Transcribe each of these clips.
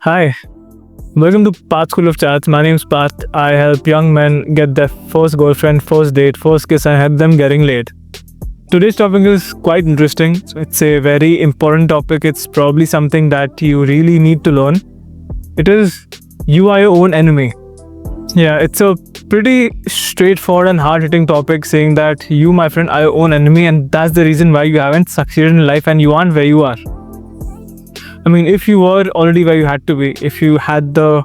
Hi, welcome to Path School of Chats. My name's Path. I help young men get their first girlfriend, first date, first kiss, and help them getting laid. Today's topic is quite interesting. It's a very important topic. It's probably something that you really need to learn. It is you are your own enemy. Yeah, it's a pretty straightforward and hard-hitting topic saying that you, my friend, are your own enemy, and that's the reason why you haven't succeeded in life and you aren't where you are. I mean, if you were already where you had to be, if you had the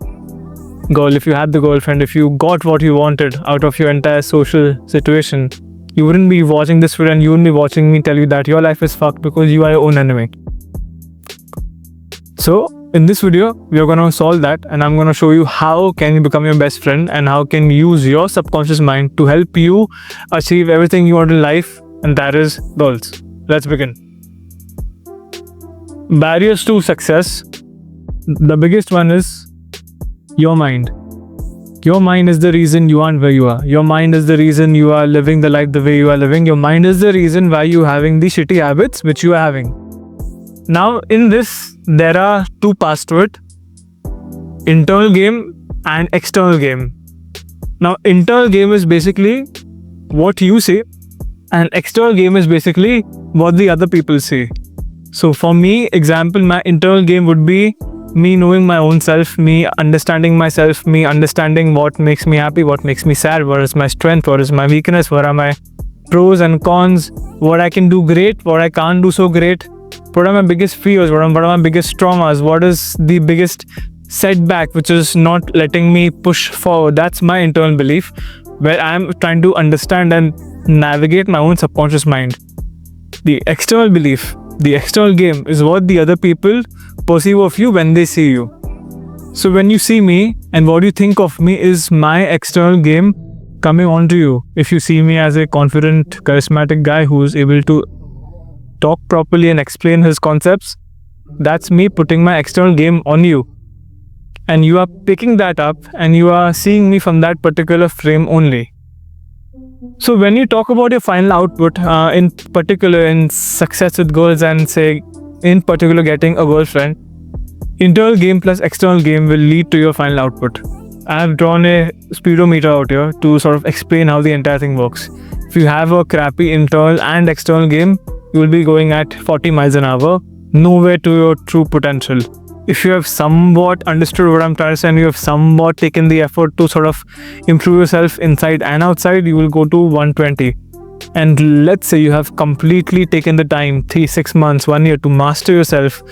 girl, if you had the girlfriend, if you got what you wanted out of your entire social situation, you wouldn't be watching this video and you wouldn't be watching me tell you that your life is fucked because you are your own enemy. So, in this video, we are going to solve that, and I'm going to show you how can you become your best friend and how can you use your subconscious mind to help you achieve everything you want in life, and that is goals. Let's begin. Barriers to success. The biggest one is your mind. Your mind is the reason you aren't where you are. Your mind is the reason you are living the life the way you are living. Your mind is the reason why you're having the shitty habits which you are having. Now, in this, there are two parts to it. Internal game and external game. Now, internal game is basically what you say, and external game is basically what the other people say. So for me, example, my internal game would be me knowing my own self, me understanding myself, me understanding what makes me happy, what makes me sad, what is my strength, what is my weakness, what are my pros and cons, what I can do great, what I can't do so great, what are my biggest fears, what are my biggest traumas, what is the biggest setback which is not letting me push forward. That's my internal belief, where I'm trying to understand and navigate my own subconscious mind. The external belief, the external game, is what the other people perceive of you when they see you. So when you see me and what you think of me is my external game coming onto you. If you see me as a confident, charismatic guy who's able to talk properly and explain his concepts, that's me putting my external game on you. And you are picking that up and you are seeing me from that particular frame only. So when you talk about your final output, in particular in success with goals and say in particular getting a girlfriend, internal game plus external game will lead to your final output. I have drawn a speedometer out here to sort of explain how the entire thing works. If you have a crappy internal and external game, you will be going at 40 miles an hour, nowhere to your true potential. If you have somewhat understood what I'm trying to say and you have somewhat taken the effort to sort of improve yourself inside and outside, you will go to 120. And let's say you have completely taken the time, 3-6 months, 1 year to master yourself,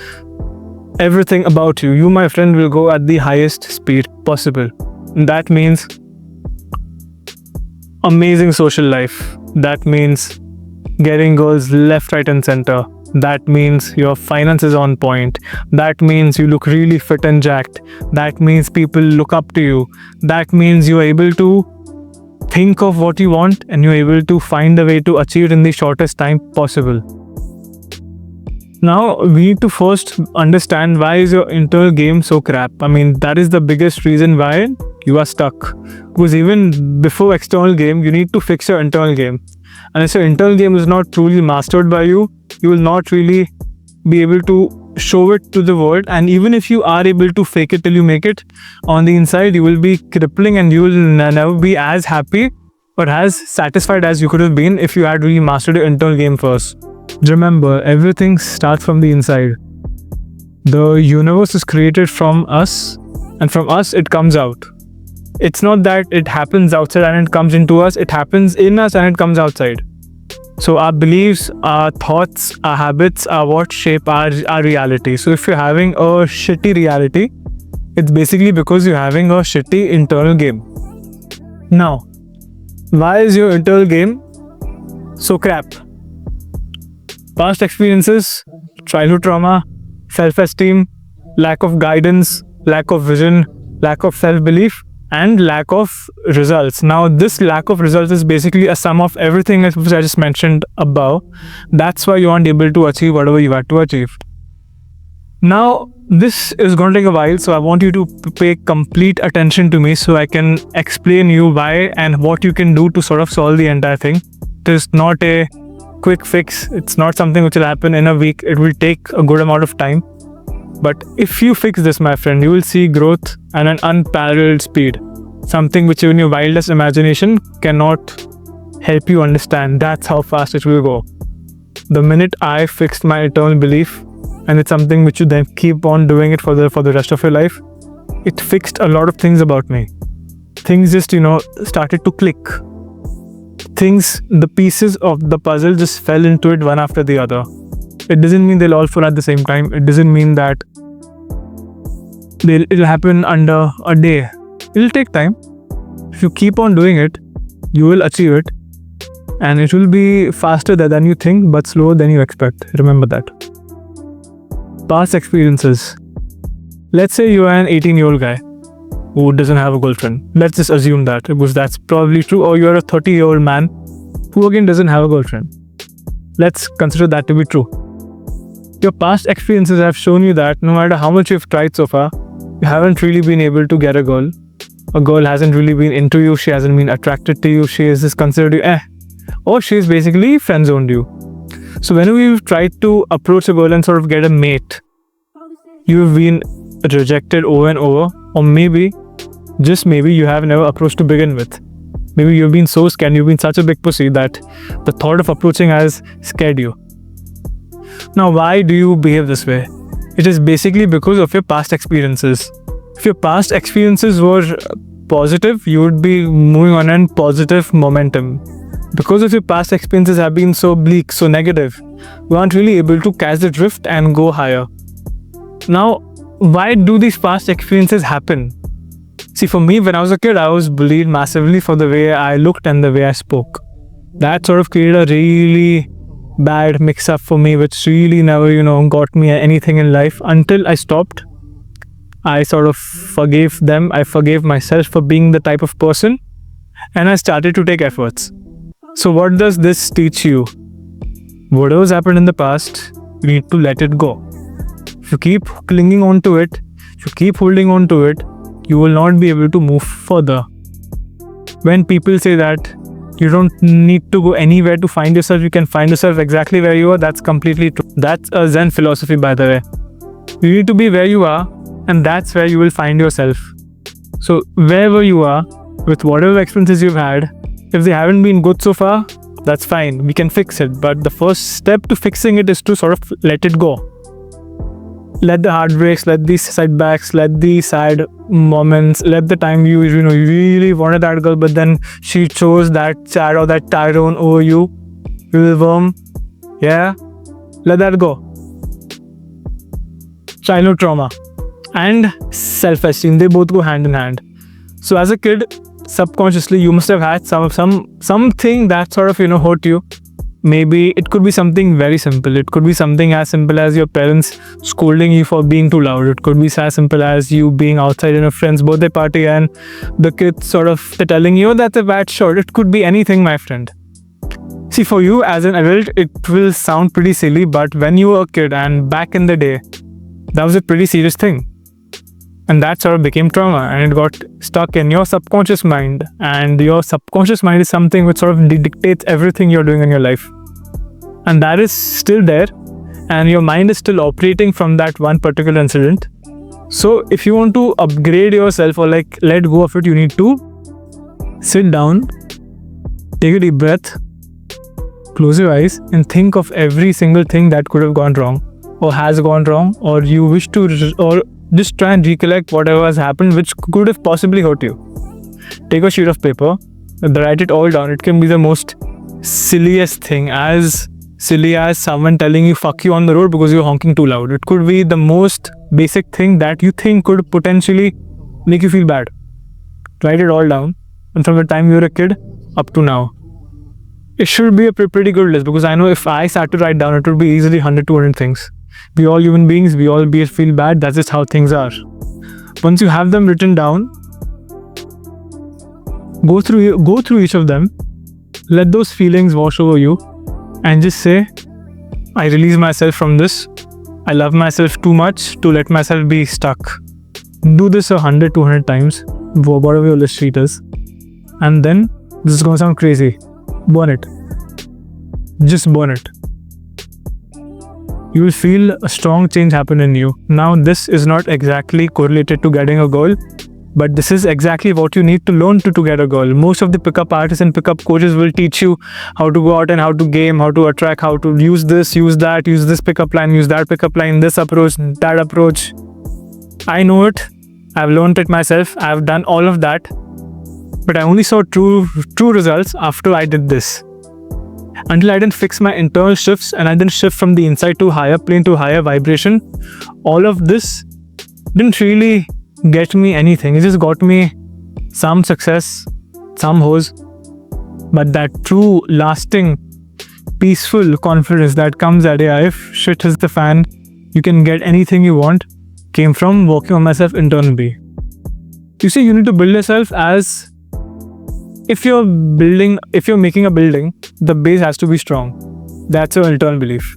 everything about you. You, my friend, will go at the highest speed possible. That means amazing social life. That means getting girls left, right and center. That means your finance is on point. That means you look really fit and jacked. That means people look up to you. That means you are able to think of what you want and you're able to find a way to achieve it in the shortest time possible. Now, we need to first understand why is your internal game so crap. I mean, that is the biggest reason why you are stuck. Because even before external game, you need to fix your internal game. And if your internal game is not truly mastered by you, you will not really be able to show it to the world. And even if you are able to fake it till you make it, on the inside you will be crippling and you will never be as happy or as satisfied as you could have been if you had really mastered your internal game first. Remember, everything starts from the inside. The universe is created from us, and from us it comes out. It's not that it happens outside and it comes into us, it happens in us and it comes outside. So our beliefs, our thoughts, our habits are what shape our reality. So if you're having a shitty reality, it's basically because you're having a shitty internal game. Now, why is your internal game so crap? Past experiences, childhood trauma, self-esteem, lack of guidance, lack of vision, lack of self-belief, and lack of results. Now, this lack of results is basically a sum of everything which I just mentioned above. That's why you aren't able to achieve whatever you had to achieve. Now, this is going to take a while, so I want you to pay complete attention to me so I can explain you why and what you can do to sort of solve the entire thing. It is not a quick fix. It's not something which will happen in a week. It will take a good amount of time. But if you fix this, my friend, you will see growth at an unparalleled speed. Something which even your wildest imagination cannot help you understand. That's how fast it will go. The minute I fixed my eternal belief, and it's something which you then keep on doing it for the rest of your life, it fixed a lot of things about me. Things just, started to click. The pieces of the puzzle just fell into it one after the other. It doesn't mean they'll all fall at the same time. It doesn't mean that it'll happen under a day. It'll take time. If you keep on doing it, you will achieve it. And it will be faster than you think, but slower than you expect. Remember that. Past experiences. Let's say you are an 18-year-old guy who doesn't have a girlfriend. Let's just assume that, because that's probably true. Or you're a 30-year-old man who again doesn't have a girlfriend. Let's consider that to be true. Your past experiences have shown you that no matter how much you've tried so far, you haven't really been able to get a girl. A girl hasn't really been into you. She hasn't been attracted to you. She has just considered you or she's basically friend-zoned you. So whenever you've tried to approach a girl and sort of get a mate, you've been rejected over and over. Or maybe, just maybe, you have never approached to begin with. Maybe you've been so scared, you've been such a big pussy that the thought of approaching has scared you. Now, why do you behave this way? It is basically because of your past experiences. If your past experiences were positive, you would be moving on in positive momentum. Because of your past experiences have been so bleak, so negative, you aren't really able to catch the drift and go higher. Now, why do these past experiences happen? See, for me, when I was a kid, I was bullied massively for the way I looked and the way I spoke. That sort of created a really bad mix-up for me, which really never, got me anything in life until I stopped. I sort of forgave them. I forgave myself for being the type of person, and I started to take efforts. So what does this teach you? Whatever's happened in the past, you need to let it go. If you keep clinging on to it, if you keep holding on to it, you will not be able to move further. When people say that you don't need to go anywhere to find yourself, you can find yourself exactly where you are, that's completely true. That's a Zen philosophy, by the way. You need to be where you are, and that's where you will find yourself. So wherever you are, with whatever experiences you've had, if they haven't been good so far, that's fine. We can fix it. But the first step to fixing it is to sort of let it go. Let the heartbreaks, let the setbacks, let the sad moments, let the time you really wanted that girl, but then she chose that Chad or that Tyrone over you. You will worm. Yeah? Let that go. Childhood trauma and self-esteem, they both go hand in hand. So as a kid, subconsciously you must have had something that sort of hurt you. Maybe it could be something very simple. It could be something as simple as your parents scolding you for being too loud. It could be as simple as you being outside in a friend's birthday party and the kids sort of telling you that's a bad shot. It could be anything, my friend. See, for you as an adult, it will sound pretty silly, but when you were a kid and back in the day, that was a pretty serious thing. And that sort of became trauma, and it got stuck in your subconscious mind. And your subconscious mind is something which sort of dictates everything you're doing in your life. And that is still there, and your mind is still operating from that one particular incident. So if you want to upgrade yourself or let go of it, you need to sit down, take a deep breath, close your eyes, and think of every single thing that could have gone wrong, or has gone wrong, or you wish to, or just try and recollect whatever has happened which could have possibly hurt you. Take a sheet of paper, write it all down. It can be the most silliest thing, as silly as someone telling you fuck you on the road because you're honking too loud. It could be the most basic thing that you think could potentially make you feel bad. Write it all down, and from the time you were a kid up to now. It should be a pretty good list, because I know if I start to write down, it would be easily 100-200 things. We all human beings, we all feel bad. That's just how things are. Once you have them written down, go through each of them, let those feelings wash over you, and just say, I release myself from this. I love myself too much to let myself be stuck. Do this 100-200 times, whatever your list sheet is. And then, this is gonna sound crazy. Burn it. Just burn it. you will feel a strong change happen in you. Now, this is not exactly correlated to getting a goal, but this is exactly what you need to learn to get a goal. Most of the pickup artists and pickup coaches will teach you how to go out and how to game, how to attract, how to use this, use that, use this pickup line, use that pickup line, this approach, that approach. I know it. I've learned it myself. I've done all of that. But I only saw true results after I did this. Until I didn't fix my internal shifts and I didn't shift from the inside to higher plane to higher vibration, all of this didn't really get me anything. It just got me some success, some hoes. But that true, lasting, peaceful confidence that comes at if shit hits the fan, you can get anything you want, came from working on myself internally. You see, you need to build yourself as if you're making a building, the base has to be strong. That's your internal belief.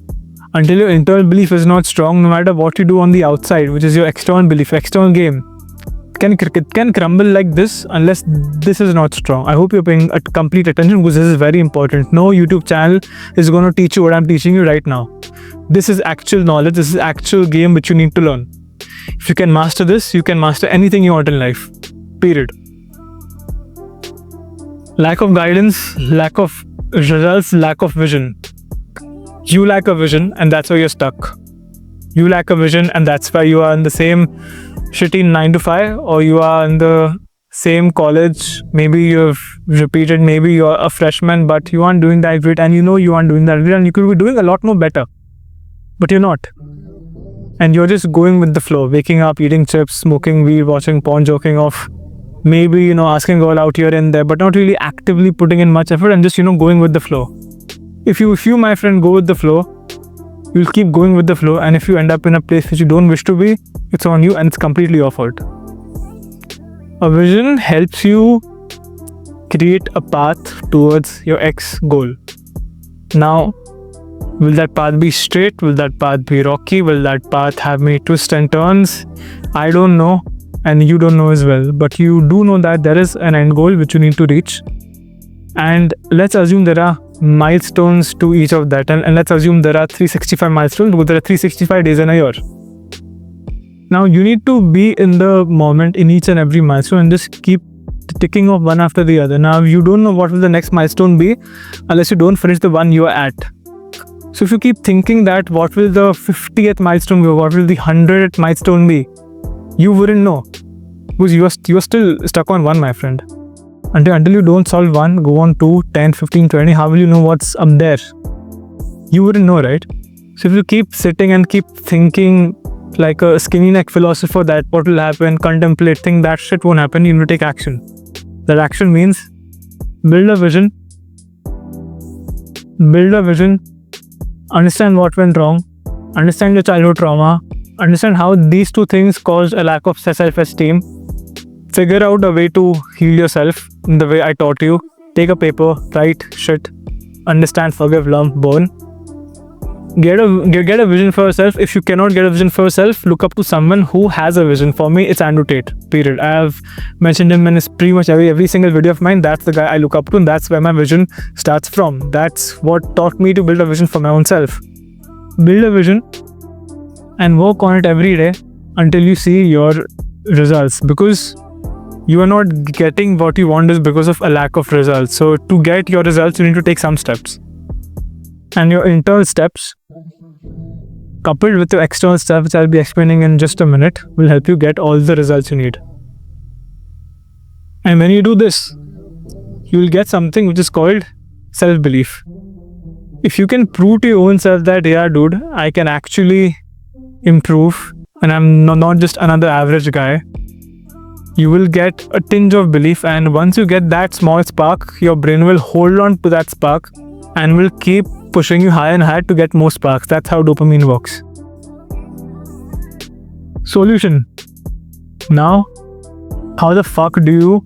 Until your internal belief is not strong, no matter what you do on the outside, which is your external belief, external game, can crumble like this unless this is not strong. I hope you're paying complete attention because this is very important. No YouTube channel is going to teach you what I'm teaching you right now. This is actual knowledge. This is actual game which you need to learn. If you can master this, you can master anything you want in life. Period. Lack of guidance, lack of results, lack of vision. You lack a vision and that's why you're stuck. You lack a vision and that's why you are in the same shitty 9 to 5, or you are in the same college. Maybe you've repeated, maybe you're a freshman, but you aren't doing that great and you know you aren't doing that great and you could be doing a lot more better. But you're not. And you're just going with the flow, waking up, eating chips, smoking weed, watching porn, joking off. Maybe, asking girl out here and there, but not really actively putting in much effort and just, going with the flow. If you, my friend, go with the flow, you'll keep going with the flow. And if you end up in a place which you don't wish to be, it's on you and it's completely your fault. A vision helps you create a path towards your X goal. Now, will that path be straight? Will that path be rocky? Will that path have many twists and turns? I don't know. And you don't know as well, but you do know that there is an end goal which you need to reach. And let's assume there are milestones to each of that. And let's assume there are 365 milestones because there are 365 days in a year. Now you need to be in the moment in each and every milestone and just keep ticking off one after the other. Now you don't know what will the next milestone be unless you don't finish the one you are at. So if you keep thinking that what will the 50th milestone be, or what will the 100th milestone be, you wouldn't know because you are still stuck on one, my friend. Until you don't solve one, go on 2, 10, 15, 20, how will you know what's up there? You wouldn't know, right? So if you keep sitting and keep thinking like a skinny neck philosopher that what will happen, contemplate, think that shit won't happen, you need to take action. That action means build a vision, understand what went wrong, understand your childhood trauma, understand how these two things caused a lack of self-esteem. Figure out a way to heal yourself in the way I taught you. Take a paper, write shit, understand, forgive, love, burn. Get a vision for yourself. If you cannot get a vision for yourself, look up to someone who has a vision. For me, it's Andrew Tate, period. I have mentioned him in pretty much every single video of mine. That's the guy I look up to and that's where my vision starts from. That's what taught me to build a vision for my own self. Build a vision and work on it every day until you see your results, because you are not getting what you want is because of a lack of results. So to get your results, you need to take some steps. And your internal steps, coupled with your external stuff, which I'll be explaining in just a minute, will help you get all the results you need. And when you do this, you will get something which is called self-belief. If you can prove to your own self that, yeah, dude, I can actually improve and I'm not just another average guy, you will get a tinge of belief. And once you get that small spark, your brain will hold on to that spark and will keep pushing you higher and higher to get more sparks. That's how dopamine works. Solution. Now, how the fuck do you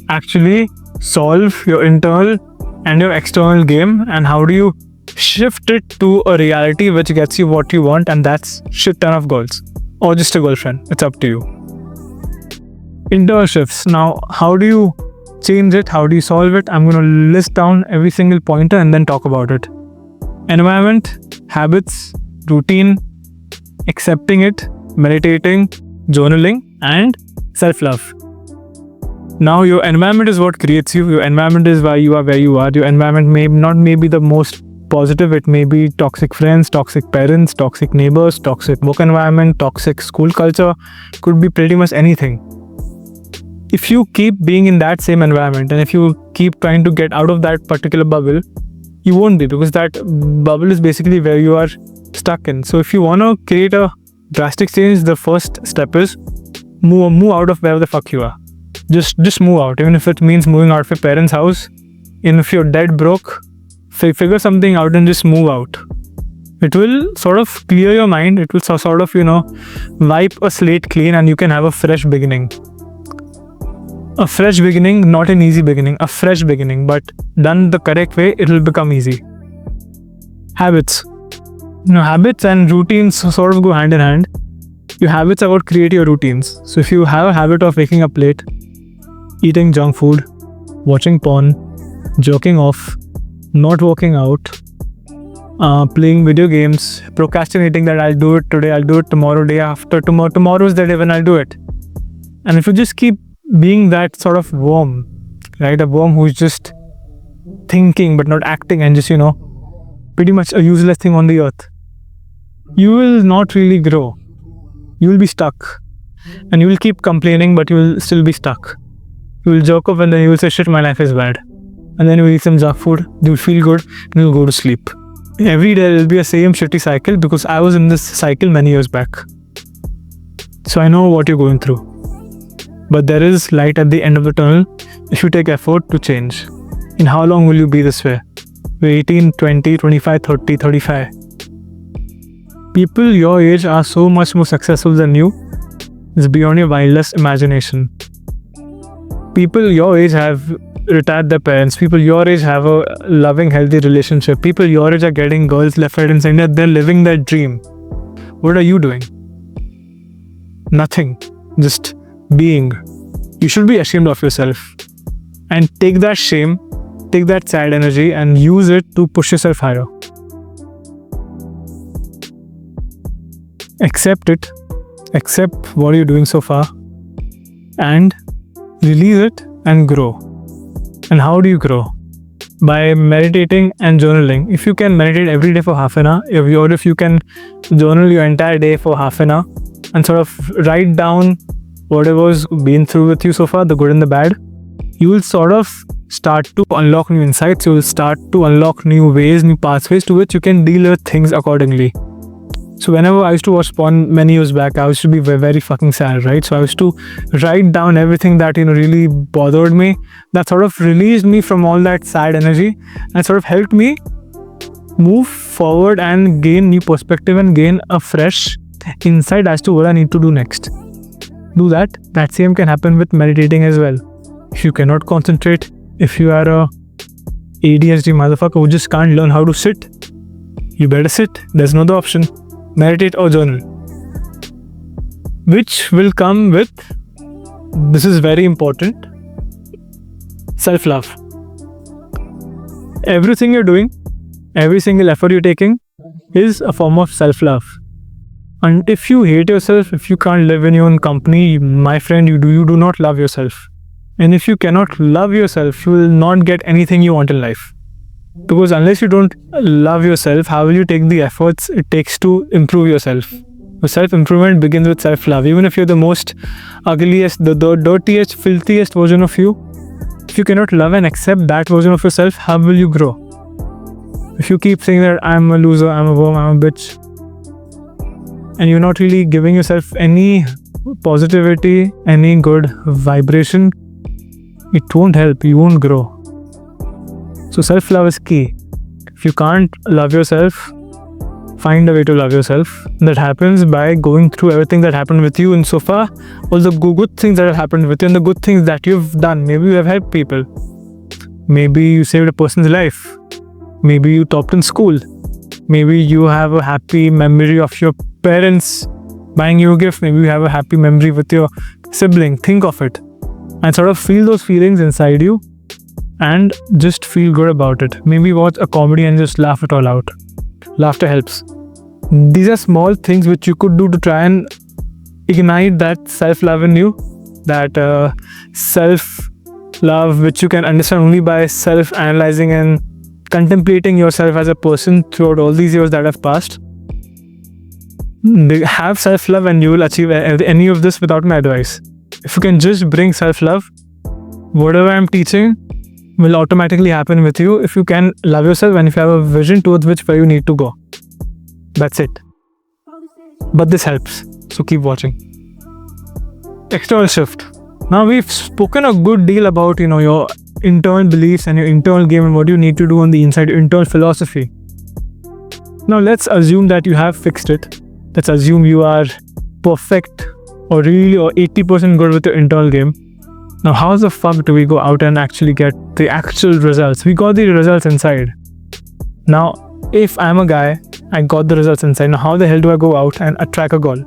actually solve your internal and your external game, and how do you shift it to a reality which gets you what you want, and that's shit ton of goals or just a girlfriend? It's up to you. Internal shifts. Now, how do you change it? How do you solve it? I'm going to list down every single pointer and then talk about it. Environment, habits, routine, accepting it, meditating, journaling, and self-love. Now your environment is what creates you. Your environment is why you are where you are. Your environment may not be the most positive. It may be toxic friends, toxic parents, toxic neighbors, toxic work environment, toxic school culture. Could be pretty much anything. If you keep being in that same environment and if you keep trying to get out of that particular bubble, you won't be, because that bubble is basically where you are stuck in. So if you want to create a drastic change, the first step is move out of wherever the fuck you are. Just move out, even if it means moving out of your parents' house. Even if you're dead broke, figure something out and just move out. It will sort of clear your mind. It will sort of, wipe a slate clean, and you can have a fresh beginning. A fresh beginning, not an easy beginning, a fresh beginning, but done the correct way, it will become easy. Habits. Habits and routines sort of go hand in hand. Your habits are what create your routines. So if you have a habit of waking up late, eating junk food, watching porn, jerking off, not working out, playing video games, procrastinating that I'll do it today, I'll do it tomorrow, day after tomorrow, tomorrow's the day when I'll do it. And if you just keep being that sort of worm, right, a worm who's just thinking but not acting and just, pretty much a useless thing on the earth, you will not really grow. You will be stuck. And you will keep complaining, but you will still be stuck. You will jerk off and then you will say, shit, my life is bad. And then you will eat some junk food, you will feel good, and you will go to sleep. Every day there will be a same shitty cycle, because I was in this cycle many years back. So I know what you're going through. But there is light at the end of the tunnel if you take effort to change. In how long will you be this way? We're 18, 20, 25, 30, 35. People your age are so much more successful than you. It's beyond your wildest imagination. People your age have retired their parents. People your age have a loving, healthy relationship. People your age are getting girls left, right, and center. They're living their dream. What are you doing? Nothing. Just being. You should be ashamed of yourself. And take that shame, take that sad energy, and use it to push yourself higher. Accept it. Accept what you're doing so far. And release it and grow. And how do you grow? By meditating and journaling. If you can meditate every day for half an hour, or if you can journal your entire day for half an hour and sort of write down whatever's been through with you so far, the good and the bad, you will sort of start to unlock new insights. You will start to unlock new ways, new pathways to which you can deal with things accordingly. So whenever I used to watch porn many years back, I used to be very, very fucking sad, right? So I used to write down everything that, really bothered me. That sort of released me from all that sad energy and sort of helped me move forward and gain new perspective and gain a fresh insight as to what I need to do next. Do that. That same can happen with meditating as well. If you cannot concentrate, if you are a ADHD motherfucker who just can't learn how to sit, you better sit. There's no other option. Meditate or journal. Which will come with, this is very important, self-love. Everything you're doing, every single effort you're taking is a form of self-love. And if you hate yourself, if you can't live in your own company, my friend, you do not love yourself. And if you cannot love yourself, you will not get anything you want in life. Because unless you don't love yourself, how will you take the efforts it takes to improve yourself? Self-improvement begins with self-love. Even if you're the most ugliest, the dirtiest, filthiest version of you, if you cannot love and accept that version of yourself, how will you grow? If you keep saying that I'm a loser, I'm a worm, I'm a bitch, and you're not really giving yourself any positivity, any good vibration, it won't help. You won't grow. So self-love is key. If you can't love yourself, find a way to love yourself. That happens by going through everything that happened with you and so far, all the good things that have happened with you and the good things that you've done. Maybe you have helped people. Maybe you saved a person's life. Maybe you topped in school. Maybe you have a happy memory of your parents buying you a gift. Maybe you have a happy memory with your sibling. Think of it and sort of feel those feelings inside you and just feel good about it. Maybe watch a comedy and just laugh it all out. Laughter helps. These are small things which you could do to try and ignite that self-love in you, that self-love which you can understand only by self-analyzing and contemplating yourself as a person throughout all these years that have passed. Have self-love and you will achieve any of this without my advice. If you can just bring self-love, whatever I'm teaching will automatically happen with you if you can love yourself and if you have a vision towards which way you need to go. That's it. But this helps, so keep watching. External shift. Now we've spoken a good deal about your internal beliefs and your internal game and what you need to do on the inside, your internal philosophy. Now let's assume that you have fixed it. Let's assume you are perfect or 80% good with your internal game. Now how the fuck do we go out and actually get the actual results? We got the results inside. Now if I'm a guy, I got the results inside. Now how the hell do I go out and attract a girl?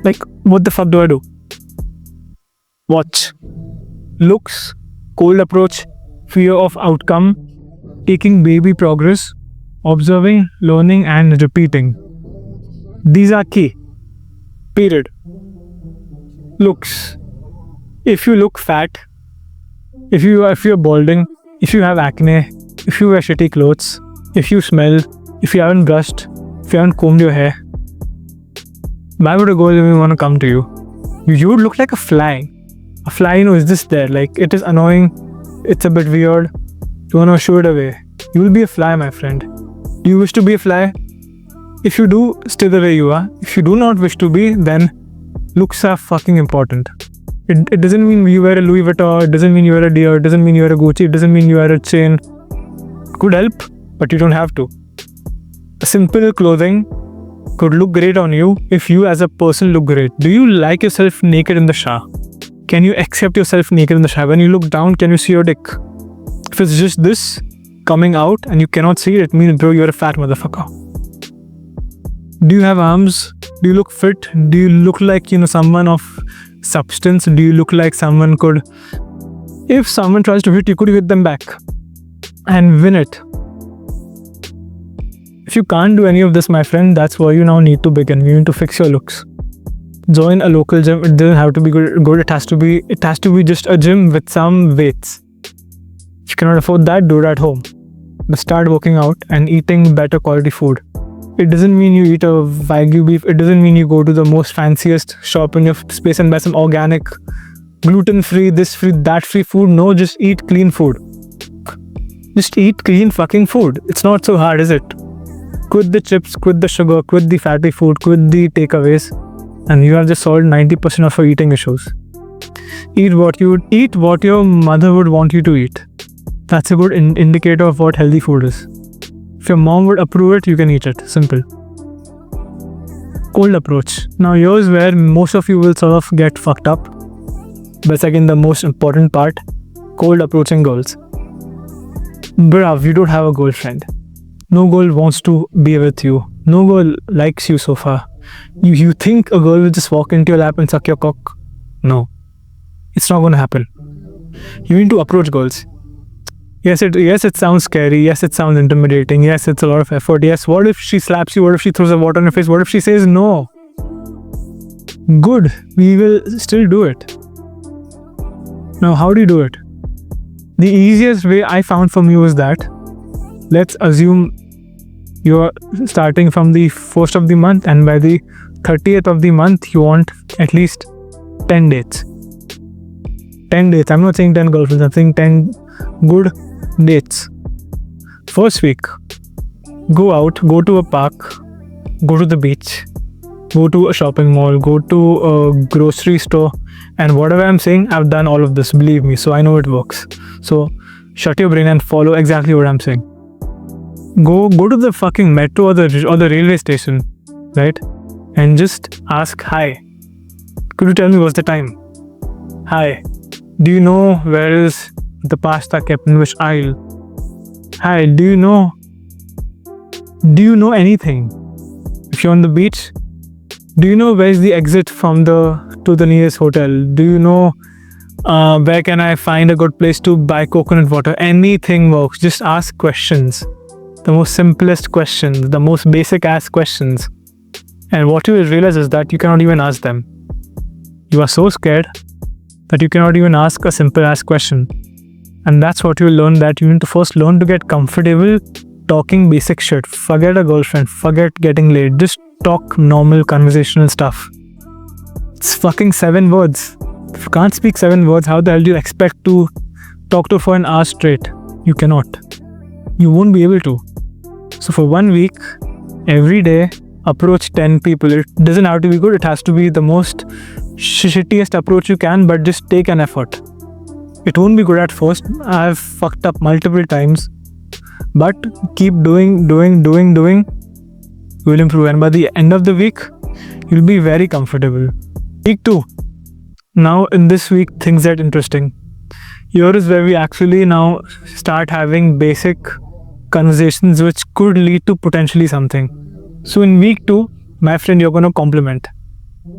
Like, what the fuck do I do? Watch. Looks, cold approach, fear of outcome, taking baby progress, observing, learning and repeating. These are key. Period. Looks. If you look fat, if you're balding, if you have acne, if you wear shitty clothes, if you smell, if you haven't brushed, if you haven't combed your hair, why would a girl even want to come to you? You would look like a fly. A fly, is just there. Like, it is annoying. It's a bit weird. You want to shoo it away. You will be a fly, my friend. Do you wish to be a fly? If you do, stay the way you are. If you do not wish to be, then looks are fucking important. It doesn't mean you wear a Louis Vuitton. It doesn't mean you wear a Dior. It doesn't mean you wear a Gucci. It doesn't mean you wear a chain. Could help, but you don't have to. Simple clothing could look great on you if you as a person look great. Do you like yourself naked in the shower? Can you accept yourself naked in the shower? When you look down, can you see your dick? If it's just this coming out and you cannot see it, it means, bro, you're a fat motherfucker. Do you have arms? Do you look fit? Do you look like, someone of substance? Do you look like someone could... If someone tries to hit you, could you hit them back and win it? If you can't do any of this, my friend, that's where you now need to begin. You need to fix your looks. Join a local gym. It doesn't have to be good. It has to be just a gym with some weights. If you cannot afford that, do it at home. But start working out and eating better quality food. It doesn't mean you eat a Wagyu beef. It doesn't mean you go to the most fanciest shop in your space and buy some organic, gluten-free, this-free, that-free food. No, just eat clean food. Just eat clean fucking food. It's not so hard, is it? Quit the chips, quit the sugar, quit the fatty food, quit the takeaways, and you have just solved 90% of your eating issues. Eat what you would eat, what your mother would want you to eat. That's a good indicator of what healthy food is. If your mom would approve it, you can eat it. Simple. Cold approach. Now here's where most of you will sort of get fucked up. But again, the most important part, cold approaching girls. Bruv, you don't have a girlfriend. No girl wants to be with you. No girl likes you so far. You think a girl will just walk into your lap and suck your cock? No. It's not going to happen. You need to approach girls. Yes, it sounds scary. Yes, it sounds intimidating. Yes, it's a lot of effort. Yes, what if she slaps you? What if she throws a water on your face? What if she says no? Good. We will still do it. Now, how do you do it? The easiest way I found for me was that, let's assume you're starting from the 1st of the month and by the 30th of the month, you want at least 10 dates. 10 dates. I'm not saying 10 girlfriends. I'm saying 10 good dates. First week, go out, go to a park, go to the beach, go to a shopping mall, go to a grocery store, and whatever I'm saying, I've done all of this, believe me, so I know it works. So shut your brain and follow exactly what I'm saying. Go to the fucking metro or the railway station, right? And just ask, hi, could you tell me what's the time? Hi, do you know where is the pasta kept in which aisle? Hi, do you know anything? If you're on the beach, do you know where's the exit to the nearest hotel? Do you know where can I find a good place to buy coconut water? Anything works. Just ask questions. the most simplest questions, the most basic ass questions. And what you will realize is that you cannot even ask them. You are so scared that you cannot even ask a simple ass question. And that's what you will learn, that you need to first learn to get comfortable talking basic shit. Forget a girlfriend, forget getting laid. Just talk normal conversational stuff. It's fucking 7 words. If you can't speak 7 words, how the hell do you expect to talk to for an hour straight? You cannot. You won't be able to. So for 1 week, every day, approach 10 people. It doesn't have to be good. It has to be the most shittiest approach you can, but just take an effort. It won't be good at first. I've fucked up multiple times, but keep doing. You will improve. And by the end of the week, you'll be very comfortable. Week 2. Now in this week, things get interesting. Here is where we actually now start having basic conversations which could lead to potentially something. So in week 2, my friend, you're going to compliment.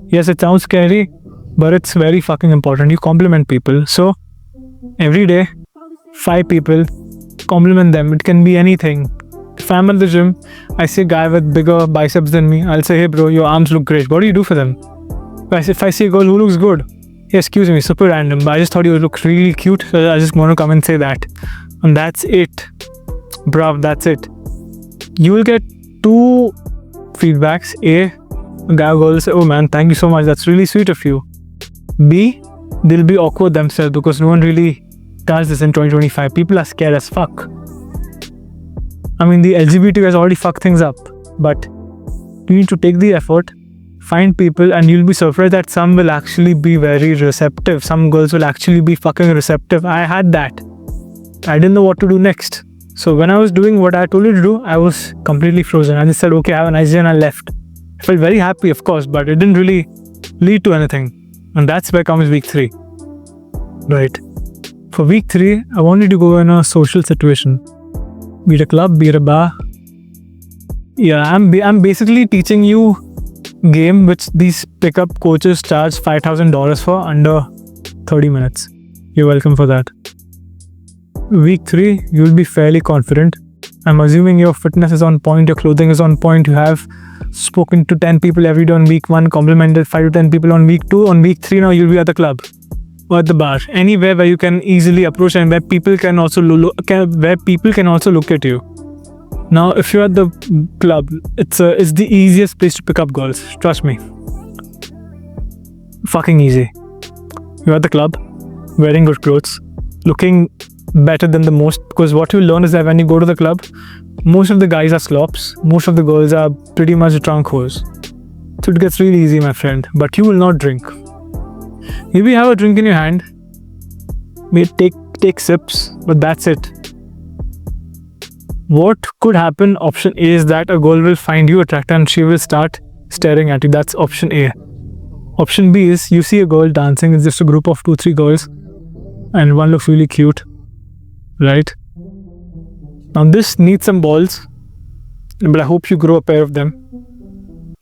Yes, it sounds scary, but it's very fucking important. You compliment people. So every day, 5 people, compliment them. It can be anything. If I'm at the gym, I see a guy with bigger biceps than me. I'll say, hey bro, your arms look great. What do you do for them? If I see a girl who looks good, hey, excuse me, super random, but I just thought you look really cute, so I just want to come and say that. And that's it. Bruv, that's it. You will get 2 feedbacks. A guy or girl will say, oh man, thank you so much, that's really sweet of you. B, they'll be awkward themselves because no one really does this in 2025. People are scared as fuck. I mean, the LGBT has already fucked things up, but you need to take the effort, find people, and you'll be surprised that some will actually be very receptive. Some girls will actually be fucking receptive. I had that. I didn't know what to do next. So when I was doing what I told you to do, I was completely frozen. I just said, okay, have a nice day, and I left. I felt very happy, of course, but it didn't really lead to anything. And that's where comes week 3. Right. For week 3, I wanted to go in a social situation. Be it a club, be it a bar. Yeah, I'm basically teaching you game which these pickup coaches charge $5,000 for under 30 minutes. You're welcome for that. Week 3, you'll be fairly confident. I'm assuming your fitness is on point, your clothing is on point. You have spoken to 10 people every day on week 1, complimented 5 to 10 people on week 2. On week 3, now you'll be at the club or at the bar, anywhere where you can easily approach and where people can also look at you. Now, if you're at the club, it's the easiest place to pick up girls. Trust me. Fucking easy. You're at the club, wearing good clothes, looking better than the most, because what you learn is that when you go to the club, most of the guys are slops, most of the girls are pretty much drunk hoes. So it gets really easy, my friend, but you will not drink. Maybe have a drink in your hand, maybe take sips, but that's it. What could happen, option A, is that a girl will find you attractive and she will start staring at you. That's option A. Option B is you see a girl dancing, it's just a group of 2-3 girls and one looks really cute, right? Now this needs some balls, but I hope you grow a pair of them.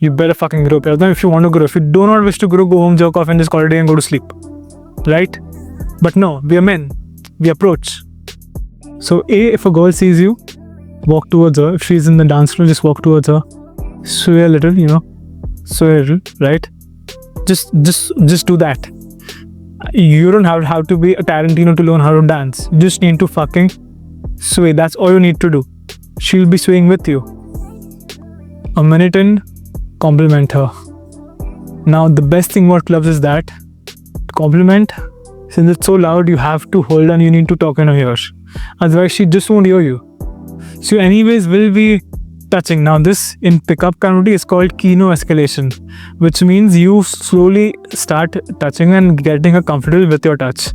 You better fucking grow a pair of them if you want to grow. If you do not wish to grow, go home, jerk off and just call it a day and go to sleep, right? But no, we are men, we approach. So A, if a girl sees you, walk towards her. If she's in the dance floor, just walk towards her, sway a little, sway a little, right? Just do that. You don't have to be a Tarantino to learn how to dance. You just need to fucking sway. That's all you need to do. She'll be swaying with you. A minute in, compliment her. Now the best thing about clubs is that compliment, since it's so loud, you have to hold and you need to talk in her ear. Otherwise she just won't hear you. So you anyways will be touching. Now this in pickup community is called kino escalation, which means you slowly start touching and getting her comfortable with your touch.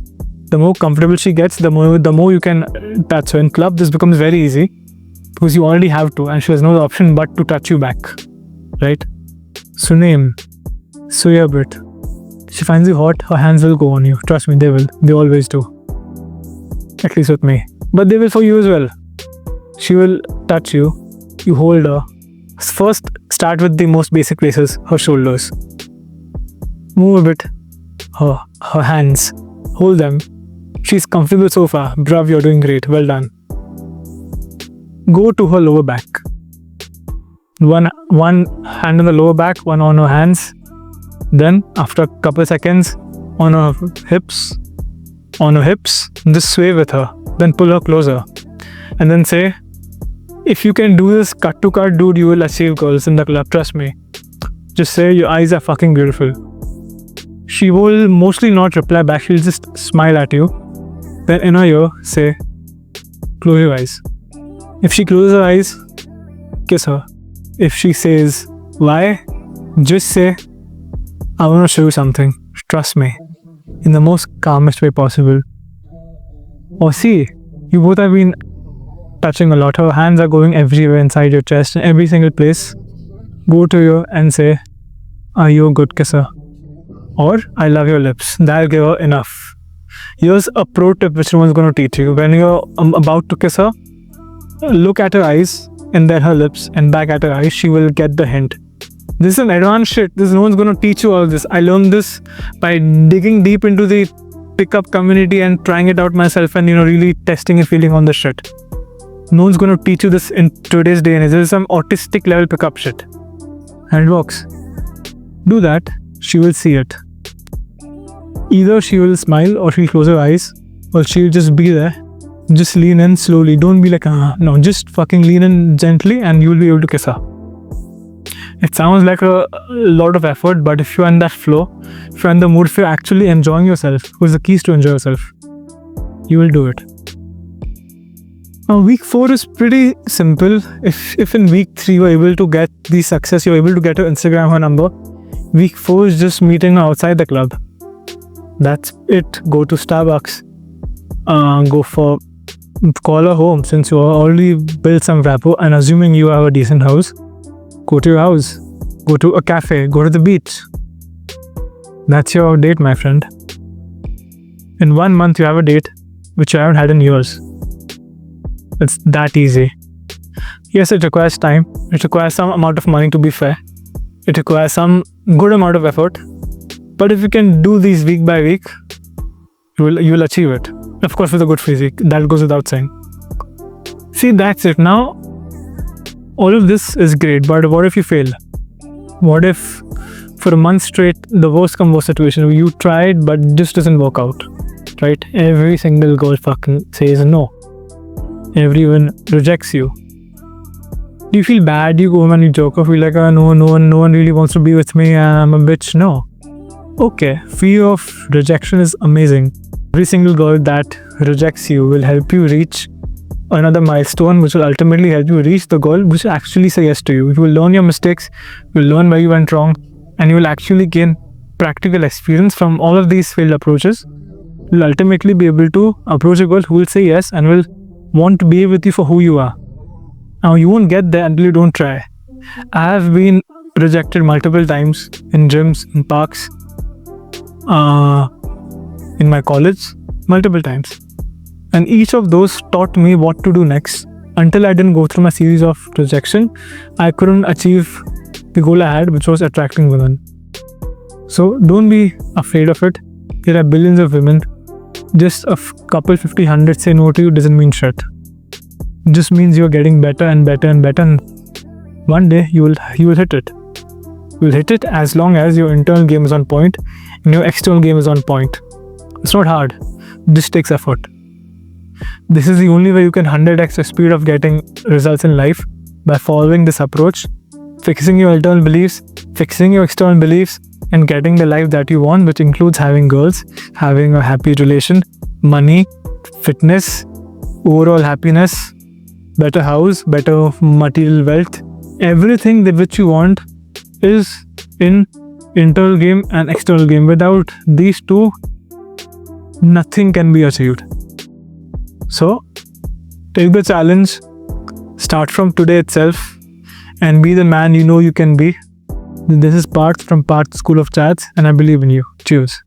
The more comfortable she gets, the more you can touch her. In club this becomes very easy because you already have to and she has no option but to touch you back, right? So name, sway a bit. She finds you hot, her hands will go on you. Trust me, they will. They always do. At least with me. But they will for you as well. She will touch you. You hold her. First, start with the most basic places. Her shoulders. Move a bit. Her hands. Hold them. She's comfortable so far. Bruv, you're doing great. Well done. go to her lower back. One hand on the lower back, one on her hands. Then after a couple seconds, on her hips, just sway with her. Then pull her closer. And then say, if you can do this cut to cut, dude, you will achieve girls in the club, trust me. Just say, your eyes are fucking beautiful. She will mostly not reply back, she'll just smile at you. Then in her ear, say, close your eyes. If she closes her eyes, kiss her. If she says, why? Just say, I want to show you something. Trust me. In the most calmest way possible. Or see, you both have been touching a lot. Her hands are going everywhere inside your chest, in every single place. Go to her and say, are you a good kisser? Or, I love your lips. That'll give her enough. Here's a pro tip which no one's going to teach you. When you're about to kiss her, look at her eyes and then her lips and back at her eyes. She will get the hint. This is an advanced shit. No one's going to teach you all this. I learned this by digging deep into the pickup community and trying it out myself and, really testing and feeling on the shit. No one's going to teach you this in today's day and age. This is some autistic level pickup shit. And it works. Do that. She will see it. Either she will smile or she'll close her eyes or she'll just be there. Just lean in slowly. Don't be like, no, just fucking lean in gently and you'll be able to kiss her. It sounds like a lot of effort, but if you're in that flow, if you're in the mood, if you're actually enjoying yourself, who's the keys to enjoy yourself, you will do it. Now, week 4 is pretty simple. If in week 3 you're able to get the success, you're able to get her Instagram, her number, week 4 is just meeting her outside the club. That's it. Go to Starbucks. Call her home since you already built some rapport and assuming you have a decent house. Go to your house. Go to a cafe. Go to the beach. That's your date, my friend. In 1 month, you have a date which you haven't had in years. It's that easy. Yes, it requires time. It requires some amount of money to be fair. It requires some good amount of effort. But if you can do these week by week, you will achieve it. Of course, with a good physique. That goes without saying. See, that's it. Now, all of this is great, but what if you fail? What if for a month straight, the worst come worst situation, you tried but just doesn't work out, right? Every single girl fucking says no. Everyone rejects you. Do you feel bad? You go home and you joke off, feel like, no one really wants to be with me, I'm a bitch. No. Okay, fear of rejection is amazing. Every single girl that rejects you will help you reach another milestone which will ultimately help you reach the goal which will actually say yes to you. You will learn your mistakes, you will learn where you went wrong, and you will actually gain practical experience from all of these failed approaches. You will ultimately be able to approach a girl who will say yes and will want to be with you for who you are. Now, you won't get there until you don't try. I have been rejected multiple times in gyms, in parks, in my college, multiple times. And each of those taught me what to do next. Until I didn't go through my series of rejection, I couldn't achieve the goal I had, which was attracting women. So don't be afraid of it. There are billions of women. Just a couple, 50, 100 say no to you doesn't mean shit. It just means you're getting better and better and better. And one day you will hit it. You will hit it as long as your internal game is on point and your external game is on point. It's not hard. It just takes effort. This is the only way you can 100x the speed of getting results in life, by following this approach, fixing your internal beliefs, fixing your external beliefs, and getting the life that you want, which includes having girls, having a happy relation, money, fitness, overall happiness, better house, better material wealth. Everything which you want is in internal game and external game. Without these two, nothing can be achieved. So, take the challenge, start from today itself, and be the man you know you can be. This is Parth from Parth School of Chats, and I believe in you. Cheers.